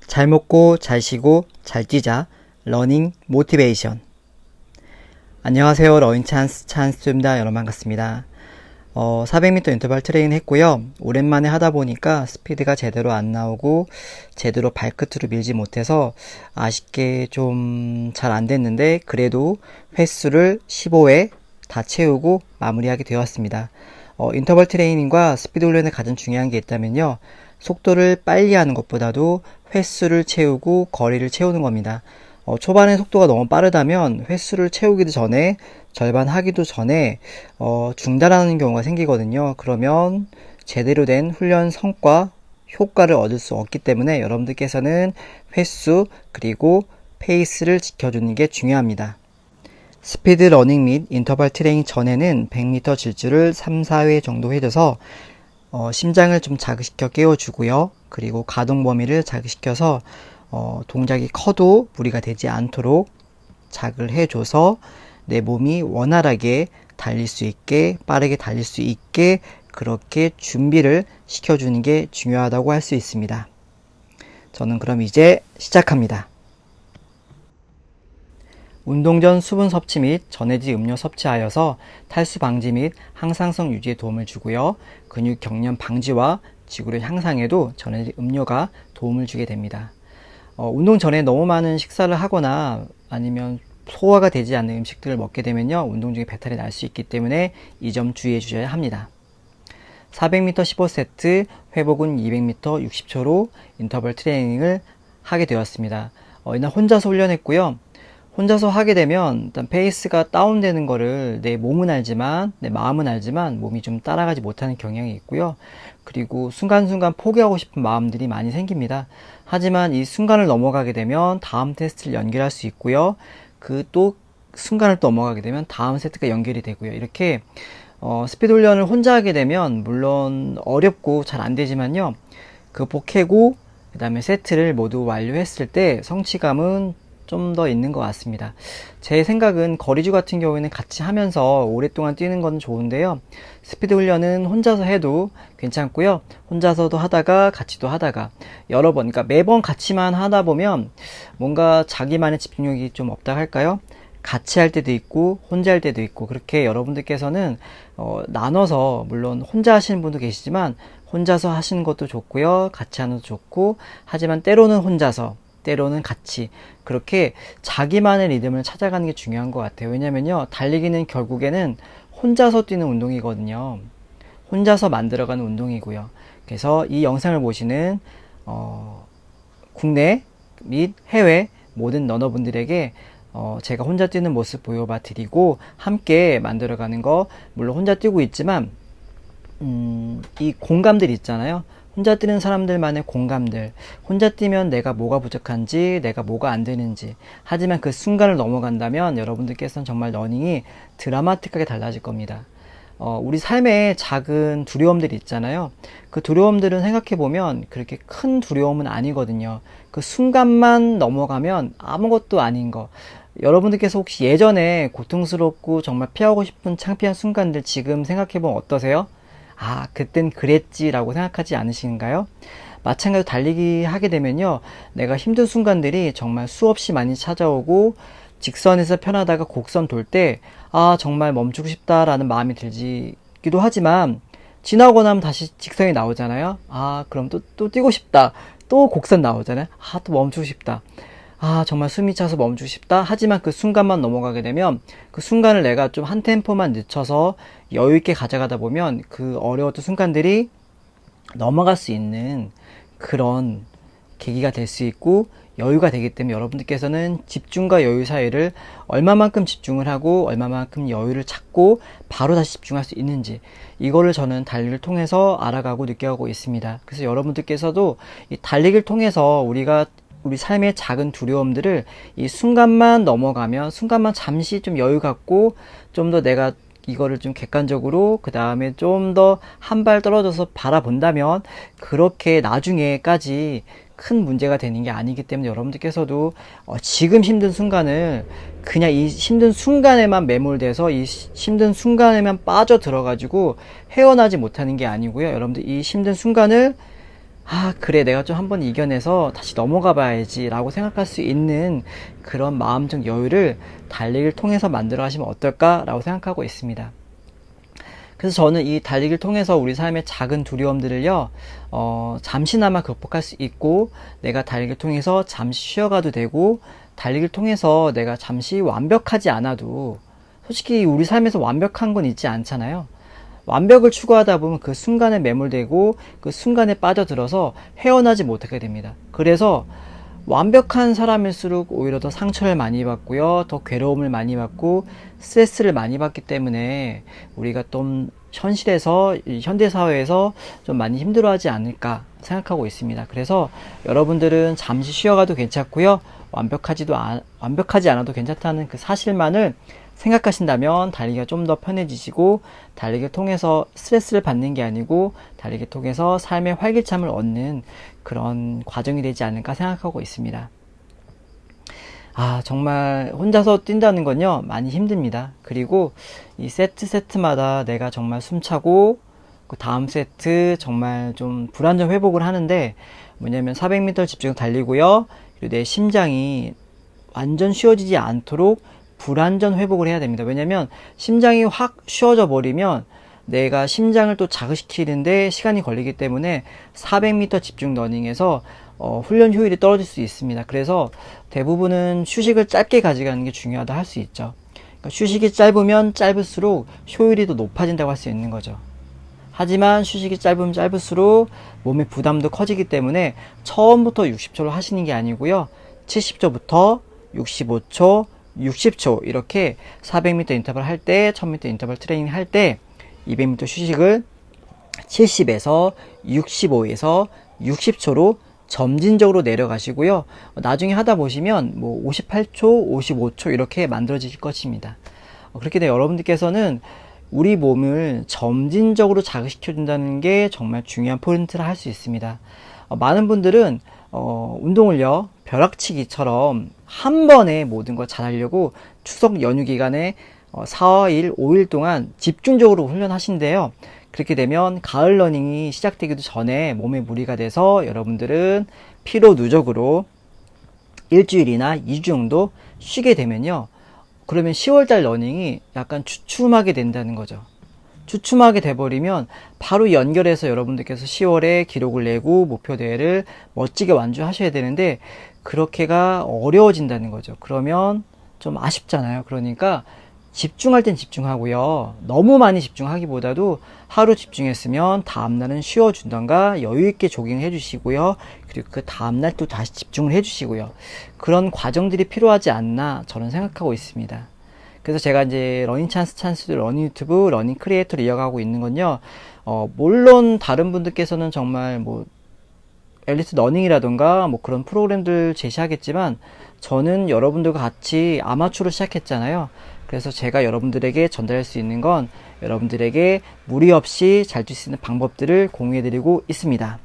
잘 먹고 잘 쉬고 잘 뛰자. 러닝 모티베이션. 안녕하세요. 러닝 찬스입니다. 여러분 반갑습니다. 400m 인터벌 트레이닝 했고요. 오랜만에 하다 보니까 스피드가 제대로 안 나오고 제대로 발끝으로 밀지 못해서 아쉽게 좀 잘 안 됐는데 그래도 횟수를 15회 다 채우고 마무리하게 되었습니다. 인터벌 트레이닝과 스피드 훈련에 가장 중요한 게 있다면요. 속도를 빨리 하는 것보다도 횟수를 채우고 거리를 채우는 겁니다. 초반에 속도가 너무 빠르다면 횟수를 채우기도 전에 절반 하기도 전에 중단하는 경우가 생기거든요. 그러면 제대로 된 훈련 성과, 효과를 얻을 수 없기 때문에 여러분들께서는 횟수 그리고 페이스를 지켜주는 게 중요합니다. 스피드 러닝 및 인터벌 트레이닝 전에는 100m 질주를 3, 4회 정도 해줘서 심장을 좀 자극시켜 깨워주고요. 그리고 가동 범위를 자극시켜서 동작이 커도 무리가 되지 않도록 자극을 해줘서 내 몸이 원활하게 달릴 수 있게, 빠르게 달릴 수 있게 그렇게 준비를 시켜주는 게 중요하다고 할 수 있습니다. 저는 그럼 이제 시작합니다. 운동 전 수분 섭취 및 전해질 음료 섭취하여서 탈수 방지 및 항상성 유지에 도움을 주고요. 근육 경련 방지와 지구력 향상에도 전해질 음료가 도움을 주게 됩니다. 운동 전에 너무 많은 식사를 하거나 아니면 소화가 되지 않는 음식들을 먹게 되면요. 운동 중에 배탈이 날 수 있기 때문에 이 점 주의해 주셔야 합니다. 400m 15세트, 회복은 200m 60초로 인터벌 트레이닝을 하게 되었습니다. 이날 혼자서 훈련했고요. 혼자서 하게 되면 일단 페이스가 다운되는 거를 내 몸은 알지만 내 마음은 알지만 몸이 좀 따라가지 못하는 경향이 있고요. 그리고 순간순간 포기하고 싶은 마음들이 많이 생깁니다. 하지만 이 순간을 넘어가게 되면 다음 테스트를 연결할 수 있고요. 그 또 순간을 또 넘어가게 되면 다음 세트가 연결이 되고요. 이렇게 스피드 훈련을 혼자 하게 되면 물론 어렵고 잘 안 되지만요. 극복하고 그 다음에 세트를 모두 완료했을 때 성취감은 좀 더 있는 것 같습니다. 제 생각은 거리주 같은 경우에는 같이 하면서 오랫동안 뛰는 건 좋은데요. 스피드 훈련은 혼자서 해도 괜찮고요. 혼자서도 하다가 같이도 하다가 여러 번, 그러니까 매번 같이만 하다 보면 뭔가 자기만의 집중력이 좀 없다 할까요? 같이 할 때도 있고 혼자 할 때도 있고 그렇게 여러분들께서는 나눠서 물론 혼자 하시는 분도 계시지만 혼자서 하시는 것도 좋고요. 같이 하는 것도 좋고 하지만 때로는 혼자서 때로는 같이 그렇게 자기만의 리듬을 찾아가는 게 중요한 것 같아요. 왜냐면요 달리기는 결국에는 혼자서 뛰는 운동이거든요. 혼자서 만들어가는 운동이고요. 그래서 이 영상을 보시는 국내 및 해외 모든 러너분들에게 제가 혼자 뛰는 모습 보여봐 드리고 함께 만들어가는 거 물론 혼자 뛰고 있지만 이 공감들 있잖아요. 혼자 뛰는 사람들만의 공감들, 혼자 뛰면 내가 뭐가 부족한지, 내가 뭐가 안 되는지. 하지만 그 순간을 넘어간다면 여러분들께서는 정말 러닝이 드라마틱하게 달라질 겁니다. 우리 삶에 작은 두려움들이 있잖아요. 그 두려움들은 생각해보면 그렇게 큰 두려움은 아니거든요. 그 순간만 넘어가면 아무것도 아닌 거. 여러분들께서 혹시 예전에 고통스럽고 정말 피하고 싶은 창피한 순간들 지금 생각해보면 어떠세요? 아, 그땐 그랬지 라고 생각하지 않으신가요? 마찬가지로 달리기 하게 되면요. 내가 힘든 순간들이 정말 수없이 많이 찾아오고 직선에서 편하다가 곡선 돌 때 아, 정말 멈추고 싶다라는 마음이 들기도 하지만 지나고 나면 다시 직선이 나오잖아요. 아, 그럼 또 뛰고 싶다. 또 곡선 나오잖아요. 아, 또 멈추고 싶다. 아, 정말 숨이 차서 멈추고 싶다. 하지만 그 순간만 넘어가게 되면 그 순간을 내가 좀 한 템포만 늦춰서 여유있게 가져가다 보면 그 어려웠던 순간들이 넘어갈 수 있는 그런 계기가 될 수 있고 여유가 되기 때문에 여러분들께서는 집중과 여유 사이를 얼마만큼 집중을 하고 얼마만큼 여유를 찾고 바로 다시 집중할 수 있는지 이거를 저는 달리기를 통해서 알아가고 느껴가고 있습니다. 그래서 여러분들께서도 이 달리기를 통해서 우리 삶의 작은 두려움들을 이 순간만 넘어가면 순간만 잠시 좀 여유 갖고 좀 더 내가 이거를 좀 객관적으로 그 다음에 좀 더 한 발 떨어져서 바라본다면 그렇게 나중에까지 큰 문제가 되는 게 아니기 때문에 여러분들께서도 지금 힘든 순간을 그냥 이 힘든 순간에만 매몰돼서 이 힘든 순간에만 빠져 들어가지고 헤어나지 못하는 게 아니고요. 여러분들 이 힘든 순간을 그래, 내가 좀 한번 이겨내서 다시 넘어가 봐야지 라고 생각할 수 있는 그런 마음적 여유를 달리기를 통해서 만들어 가시면 어떨까라고 생각하고 있습니다. 그래서 저는 이 달리기를 통해서 우리 삶의 작은 두려움들을요, 잠시나마 극복할 수 있고, 내가 달리기를 통해서 잠시 쉬어가도 되고, 달리기를 통해서 내가 잠시 완벽하지 않아도, 솔직히 우리 삶에서 완벽한 건 있지 않잖아요. 완벽을 추구하다 보면 그 순간에 매몰되고 그 순간에 빠져들어서 헤어나지 못하게 됩니다. 그래서 완벽한 사람일수록 오히려 더 상처를 많이 받고요, 더 괴로움을 많이 받고 스트레스를 많이 받기 때문에 우리가 좀 현실에서, 현대사회에서 좀 많이 힘들어하지 않을까 생각하고 있습니다. 그래서 여러분들은 잠시 쉬어가도 괜찮고요, 완벽하지 않아도 괜찮다는 그 사실만을 생각하신다면 달리기가 좀 더 편해지시고, 달리기를 통해서 스트레스를 받는 게 아니고 달리기를 통해서 삶의 활기참을 얻는 그런 과정이 되지 않을까 생각하고 있습니다. 정말 혼자서 뛴다는 건요, 많이 힘듭니다. 그리고 이 세트마다 내가 정말 숨차고 그 다음 세트 정말 좀 불안정 회복을 하는데, 뭐냐면 400m 집중 달리고요, 그리고 내 심장이 완전 쉬어지지 않도록 불안전 회복을 해야 됩니다. 왜냐면 심장이 확 쉬어져 버리면 내가 심장을 또 자극시키는데 시간이 걸리기 때문에 400m 집중 러닝에서 훈련 효율이 떨어질 수 있습니다. 그래서 대부분은 휴식을 짧게 가져가는 게 중요하다 할 수 있죠. 그러니까 휴식이 짧으면 짧을수록 효율이 더 높아진다고 할 수 있는 거죠. 하지만 휴식이 짧으면 짧을수록 몸의 부담도 커지기 때문에 처음부터 60초로 하시는 게 아니고요, 70초부터 65초, 60초 이렇게 400m 인터벌 할 때, 1000m 인터벌 트레이닝 할 때 200m 휴식을 70에서 65에서 60초로 점진적으로 내려가시고요. 나중에 하다 보시면 뭐 58초, 55초 이렇게 만들어질 것입니다. 그렇게 되면 여러분들께서는 우리 몸을 점진적으로 자극시켜준다는 게 정말 중요한 포인트라 할 수 있습니다. 많은 분들은 운동을요, 벼락치기처럼 한 번에 모든 걸 잘하려고 추석 연휴 기간에 4일, 5일 동안 집중적으로 훈련하신대요. 그렇게 되면 가을 러닝이 시작되기도 전에 몸에 무리가 돼서 여러분들은 피로 누적으로 일주일이나 2주 정도 쉬게 되면요, 그러면 10월달 러닝이 약간 주춤하게 된다는 거죠. 주춤하게 돼버리면 바로 연결해서 여러분들께서 10월에 기록을 내고 목표 대회를 멋지게 완주하셔야 되는데, 그렇게가 어려워진다는 거죠. 그러면 좀 아쉽잖아요. 그러니까 집중할 땐 집중하고요, 너무 많이 집중하기보다도 하루 집중했으면 다음날은 쉬어준던가 여유있게 조깅을 해주시고요, 그리고 그 다음날 또 다시 집중을 해주시고요, 그런 과정들이 필요하지 않나 저는 생각하고 있습니다. 그래서 제가 이제 러닝 찬스 러닝 유튜브 러닝 크리에이터를 이어가고 있는 건요, 물론 다른 분들께서는 정말 뭐 엘리트 러닝이라던가 뭐 그런 프로그램들 제시하겠지만, 저는 여러분들과 같이 아마추어로 시작했잖아요. 그래서 제가 여러분들에게 전달할 수 있는 건 여러분들에게 무리 없이 잘 뛸 수 있는 방법들을 공유해 드리고 있습니다.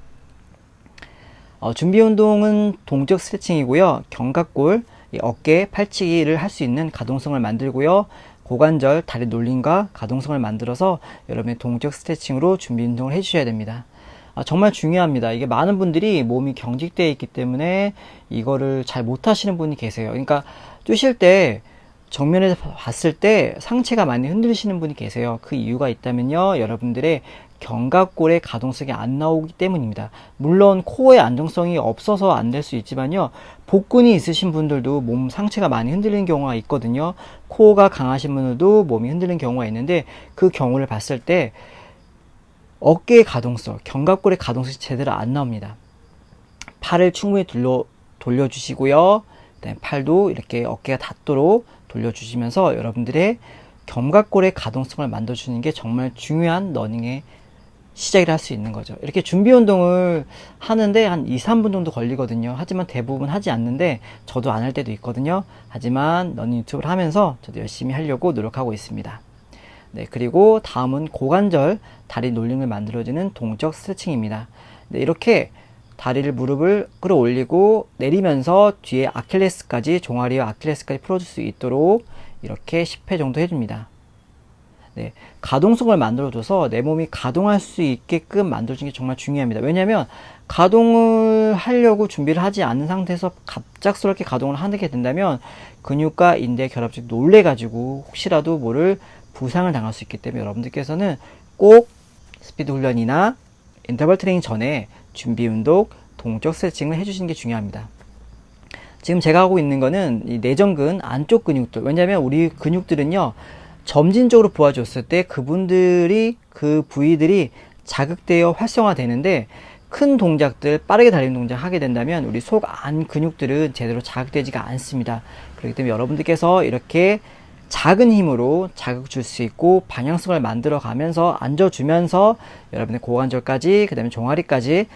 준비 운동은 동적 스트레칭이고요, 견갑골, 어깨, 팔치기를 할 수 있는 가동성을 만들고요, 고관절, 다리 놀림과 가동성을 만들어서 여러분의 동적 스트레칭으로 준비 운동을 해주셔야 됩니다. 정말 중요합니다. 이게 많은 분들이 몸이 경직되어 있기 때문에 이거를 잘 못하시는 분이 계세요. 그러니까 뛰실 때 정면에서 봤을 때 상체가 많이 흔들리시는 분이 계세요. 그 이유가 있다면요, 여러분들의 견갑골의 가동성이 안 나오기 때문입니다. 물론 코어의 안정성이 없어서 안 될 수 있지만요, 복근이 있으신 분들도 몸 상체가 많이 흔들리는 경우가 있거든요. 코어가 강하신 분들도 몸이 흔들리는 경우가 있는데, 그 경우를 봤을 때 어깨의 가동성, 견갑골의 가동성이 제대로 안 나옵니다. 팔을 충분히 돌려주시고요, 그다음에 팔도 이렇게 어깨가 닿도록 돌려주시면서 여러분들의 견갑골의 가동성을 만들어주는 게 정말 중요한 러닝의 시작을 할 수 있는 거죠. 이렇게 준비 운동을 하는데 한 2-3분 정도 걸리거든요. 하지만 대부분 하지 않는데 저도 안 할 때도 있거든요. 하지만 러닝 유튜브를 하면서 저도 열심히 하려고 노력하고 있습니다. 네, 그리고 다음은 고관절, 다리 놀림을 만들어주는 동적 스트레칭입니다. 네, 이렇게 다리를, 무릎을 끌어올리고 내리면서 뒤에 아킬레스까지, 종아리와 아킬레스까지 풀어줄 수 있도록 이렇게 10회 정도 해줍니다. 네, 가동성을 만들어줘서 내 몸이 가동할 수 있게끔 만들어주는 게 정말 중요합니다. 왜냐하면 가동을 하려고 준비를 하지 않은 상태에서 갑작스럽게 가동을 하게 된다면 근육과 인대 결합증 놀래가지고 혹시라도 뭐를 부상을 당할 수 있기 때문에 여러분들께서는 꼭 스피드 훈련이나 인터벌 트레이닝 전에 준비 운동, 동적 스트레칭을 해주시는 게 중요합니다. 지금 제가 하고 있는 거는 이 내전근 안쪽 근육들, 왜냐하면 우리 근육들은요 점진적으로 부어줬을 때 그분들이 그 부위들이 자극되어 활성화되는데 큰 동작들, 빠르게 달리는 동작 하게 된다면 우리 속 안 근육들은 제대로 자극되지가 않습니다. 그렇기 때문에 여러분들께서 이렇게 작은 힘으로 자극 줄 수 있고 방향성을 만들어 가면서 앉아주면서 여러분의 고관절까지 그 다음에 종아리까지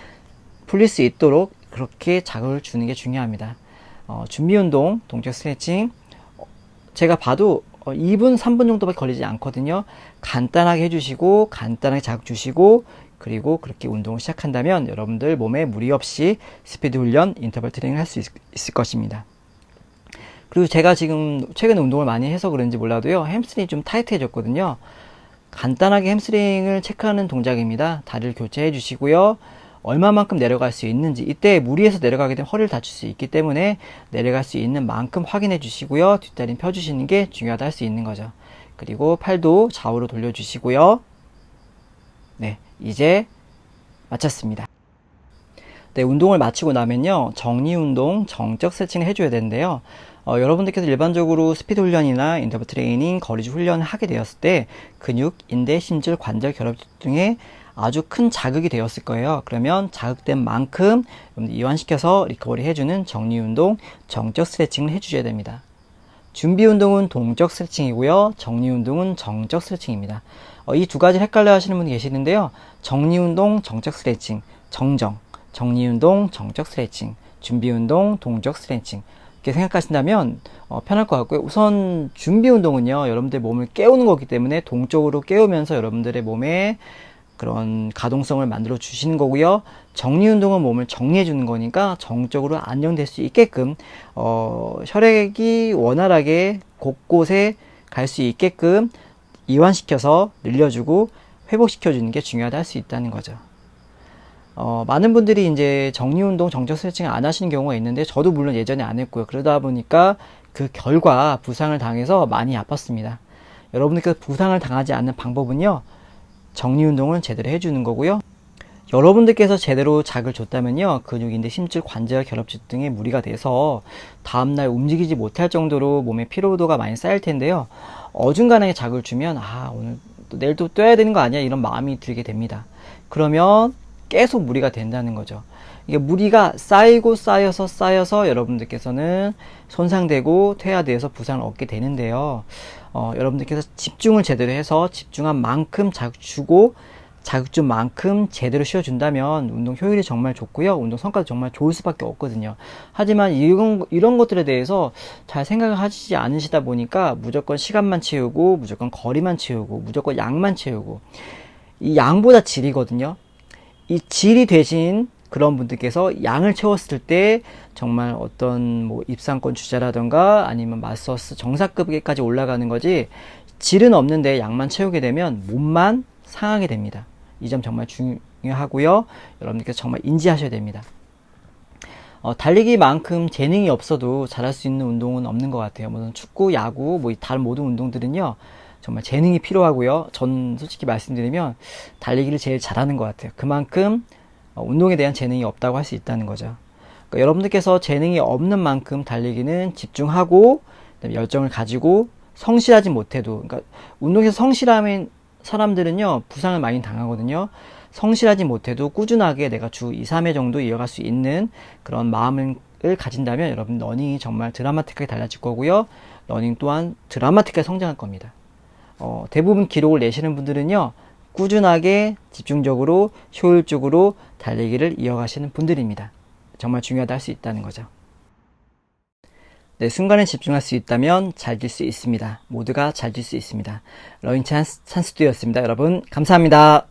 풀릴 수 있도록 그렇게 자극을 주는 게 중요합니다. 준비운동, 동적 스트레칭 제가 봐도 2분, 3분 정도밖에 걸리지 않거든요. 간단하게 해주시고 간단하게 자극 주시고 그리고 그렇게 운동을 시작한다면 여러분들 몸에 무리 없이 스피드 훈련, 인터벌 트레이닝을 할 수 있을 것입니다. 그리고 제가 지금 최근에 운동을 많이 해서 그런지 몰라도요 햄스트링이 좀 타이트해졌거든요. 간단하게 햄스트링을 체크하는 동작입니다. 다리를 교체해 주시고요. 얼마만큼 내려갈 수 있는지, 이때 무리해서 내려가게 되면 허리를 다칠 수 있기 때문에 내려갈 수 있는 만큼 확인해 주시고요. 뒷다리는 펴주시는 게 중요하다 할 수 있는 거죠. 그리고 팔도 좌우로 돌려주시고요. 네, 이제 마쳤습니다. 네, 운동을 마치고 나면요 정리운동, 정적 스트레칭을 해줘야 되는데요. 여러분들께서 일반적으로 스피드 훈련이나 인터벌 트레이닝, 거리주 훈련을 하게 되었을 때 근육, 인대, 심줄, 관절 결합 등에 아주 큰 자극이 되었을 거예요. 그러면 자극된 만큼 이완시켜서 리커버리 해주는 정리운동, 정적 스트레칭을 해주셔야 됩니다. 준비운동은 동적 스트레칭이고요. 정리운동은 정적 스트레칭입니다. 이 두 가지를 헷갈려 하시는 분이 계시는데요. 정리운동, 정적 스트레칭, 정리운동, 정적 스트레칭, 준비운동, 동적 스트레칭 이렇게 생각하신다면 편할 것 같고요. 우선 준비운동은요. 여러분들 몸을 깨우는 거기 때문에 동적으로 깨우면서 여러분들의 몸에 그런 가동성을 만들어 주시는 거고요. 정리운동은 몸을 정리해 주는 거니까 정적으로 안정될 수 있게끔 혈액이 원활하게 곳곳에 갈 수 있게끔 이완시켜서 늘려주고 회복시켜 주는 게 중요하다 할 수 있다는 거죠. 많은 분들이 이제 정리운동, 정적 스트레칭을 안 하시는 경우가 있는데 저도 물론 예전에 안 했고요. 그러다 보니까 그 결과 부상을 당해서 많이 아팠습니다. 여러분들께서 부상을 당하지 않는 방법은요. 정리운동을 제대로 해주는 거고요. 여러분들께서 제대로 자극을 줬다면요. 근육인대, 심줄, 관절, 결합증 등에 무리가 돼서 다음날 움직이지 못할 정도로 몸의 피로도가 많이 쌓일 텐데요. 어중간하게 자극을 주면 오늘 또 내일 또 뛰어야 되는 거 아니야? 이런 마음이 들게 됩니다. 그러면 계속 무리가 된다는 거죠. 이게 무리가 쌓여서 여러분들께서는 손상되고 퇴화되어서 부상을 얻게 되는데요. 여러분들께서 집중을 제대로 해서 집중한 만큼 자극 주고 자극 준 만큼 제대로 쉬어준다면 운동 효율이 정말 좋고요. 운동 성과도 정말 좋을 수밖에 없거든요. 하지만 이런 것들에 대해서 잘 생각을 하시지 않으시다 보니까 무조건 시간만 채우고 무조건 거리만 채우고 무조건 양만 채우고 이 양보다 질이거든요. 이 질이 되신 그런 분들께서 양을 채웠을 때 정말 어떤 뭐 입상권 주자라던가 아니면 마스터스 정사급에까지 올라가는 거지 질은 없는데 양만 채우게 되면 몸만 상하게 됩니다. 이 점 정말 중요하고요. 여러분들께서 정말 인지하셔야 됩니다. 달리기만큼 재능이 없어도 잘할 수 있는 운동은 없는 것 같아요. 무슨 축구, 야구, 뭐 다른 모든 운동들은요. 정말 재능이 필요하고요. 전 솔직히 말씀드리면 달리기를 제일 잘하는 것 같아요. 그만큼 운동에 대한 재능이 없다고 할 수 있다는 거죠. 그러니까 여러분들께서 재능이 없는 만큼 달리기는 집중하고 열정을 가지고 성실하지 못해도 그러니까 운동에서 성실하면 사람들은요 부상을 많이 당하거든요. 성실하지 못해도 꾸준하게 내가 주 2, 3회 정도 이어갈 수 있는 그런 마음을 가진다면 여러분 러닝이 정말 드라마틱하게 달라질 거고요. 러닝 또한 드라마틱하게 성장할 겁니다. 대부분 기록을 내시는 분들은요 꾸준하게 집중적으로 효율적으로 달리기를 이어가시는 분들입니다. 정말 중요하다 할 수 있다는 거죠. 네, 순간에 집중할 수 있다면 잘 뛸 수 있습니다. 모두가 잘 뛸 수 있습니다. 러닝 찬스 뚜였습니다. 여러분 감사합니다.